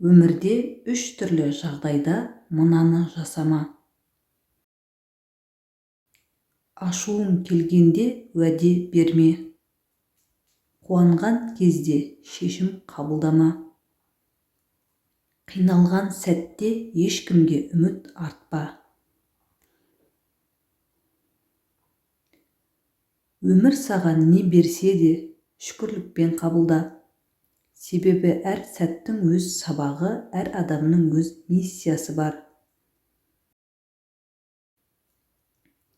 Өмірде 3 түрлі жағдайда мынаны жасама. Ашуың келгенде уәде берме. Қуанған кезде шешім қабылдама. Қиналған сәтте ешкімге үміт артпа. Өмір саған не берсе де шүкірлікпен қабылда. Себебі әр сәттің өз сабағы, әр адамның өз миссиясы бар.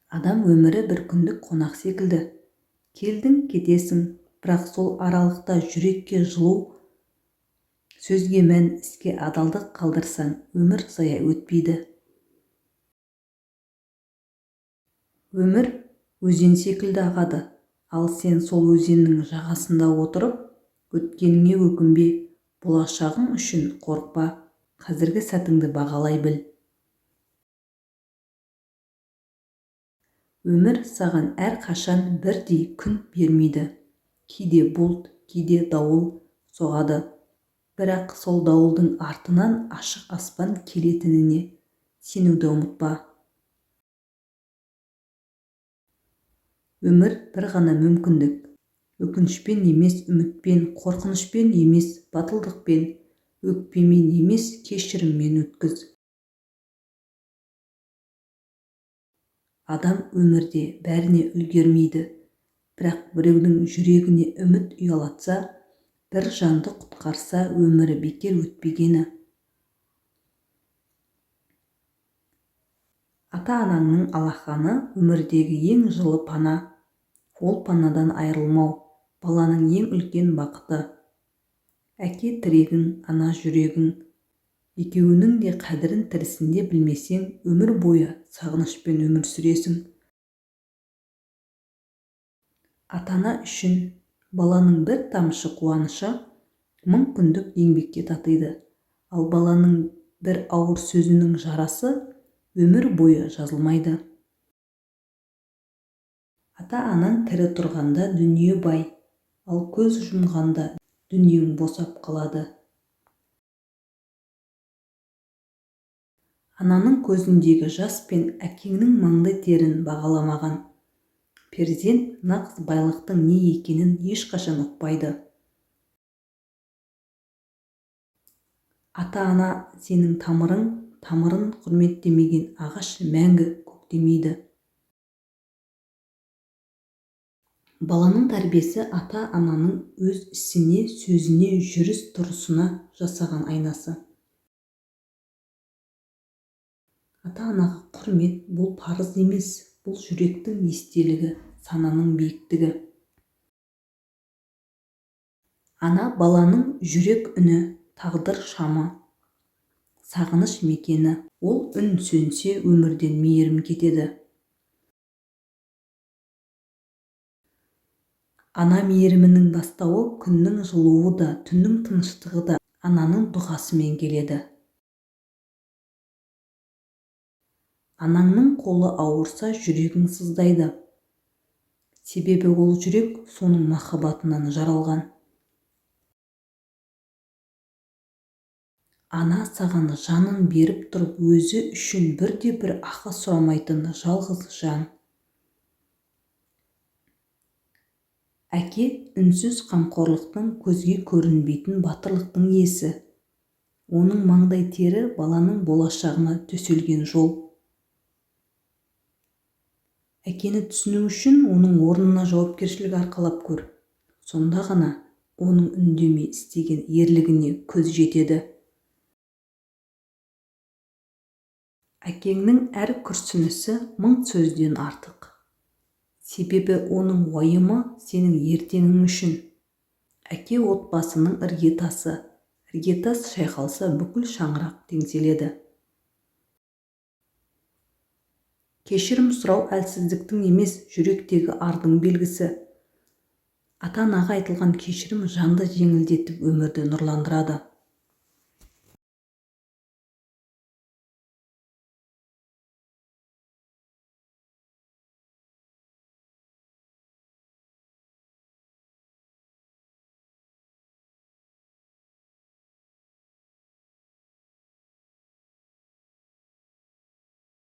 Адам өмірі бір күндік қонақ секілді. Келдің, кетесің, бірақ сол аралықта жүрекке жылу, сөзге мән, іске адалдық қалдырсаң, өмір зая өтпейді. Өмір өзен секілді ағады, ал сен сол өзеннің жағасында отырып, өткеніңе өкінбе, болашағың үшін қорықпа, қазіргі сәтіңді бағалай біл. Өмір саған әрқашан бірдей күн бермейді. Кейде бұлт, кейде дауыл соғады. Бірақ сол дауылдың артынан ашық аспан келетініне сенуді ұмытпа. Өмір бір ғана мүмкіндік. Өкінішпен емес, үмітпен, қорқынышпен емес, батылдықпен, өкпемен емес, кешіріммен өткіз. Адам өмірде бәріне үлгермейді, бірақ біреудің жүрегіне үміт ұялатса, бір жанды құтқарса, өмірі бекер өтпегені. Ата-анаңның алақаны өмірдегі ең жылы пана. Ол панадан айырылмау баланың ең үлкен бақыты. Әке тірегің, ана жүрегің. Екеуінің де қадірін тірісінде білмесең, өмір бойы сағынышпен өмір сүресің. Ата-ана үшін баланың бір тамшы қуанышы 1000 күндік еңбекке татиды, ал баланың бір ауыр сөзінің жарасы өмір бойы жазылмайды. Ата-анаң тірі тұрғанда дүние бай, ал көз жұмғанда дүниең босап қалады. Ананың көзіндегі жас пен әкеңнің маңдай терін бағаламаған перзент нағыз байлықтың не екенін ешқашан ұқпайды. Ата-ана сенің тамырын құрметтемеген ағаш мәңгі көктемейді. Баланың тәрбиесі ата-ананың өз ісіне, сөзіне, жүріс-тұрысына жасаған айнасы. Ата-анаға құрмет бұл парыз емес, бұл жүректің естелігі, сананың биіктігі. Ана баланың жүрек үні, тағдыр шамы, сағыныш мекені. Ол үн сөнсе, өмірден мейірім кетеді. Ана мейірімінің бастауы, күннің жылуы да, түннің тыныштығы да ананың дұғасымен келеді. Анаңның қолы ауырса, жүрегің сыздайды. Себебі ол жүрек соның махаббатынан жаралған. Ана саған жанын беріп тұрып, өзі үшін бірде-бір ақы сұрамайтын жалғыз жан. Әке үнсіз қамқорлықтың, көзге көрінбейтін батырлықтың иесі. Оның маңдай тері баланың болашағына төселген жол. Әкені түсіну үшін оның орнына жауапкершілік арқалап көр. Сонда ғана оның үндемей істеген ерлігіне көз жетеді. Әкеңнің әр күрсінісі 1000 сөзден артық. Себебі оның уайымы сенің ертеңің үшін. Әке отбасының іргетасы. Іргетас шайқалса, бүкіл шаңырақ теңселеді. Кешірім сұрау әлсіздіктің емес, жүректегі ардың белгісі. Ата-анаға айтылған кешірім жанды жеңілдетіп өмірді нұрландырады.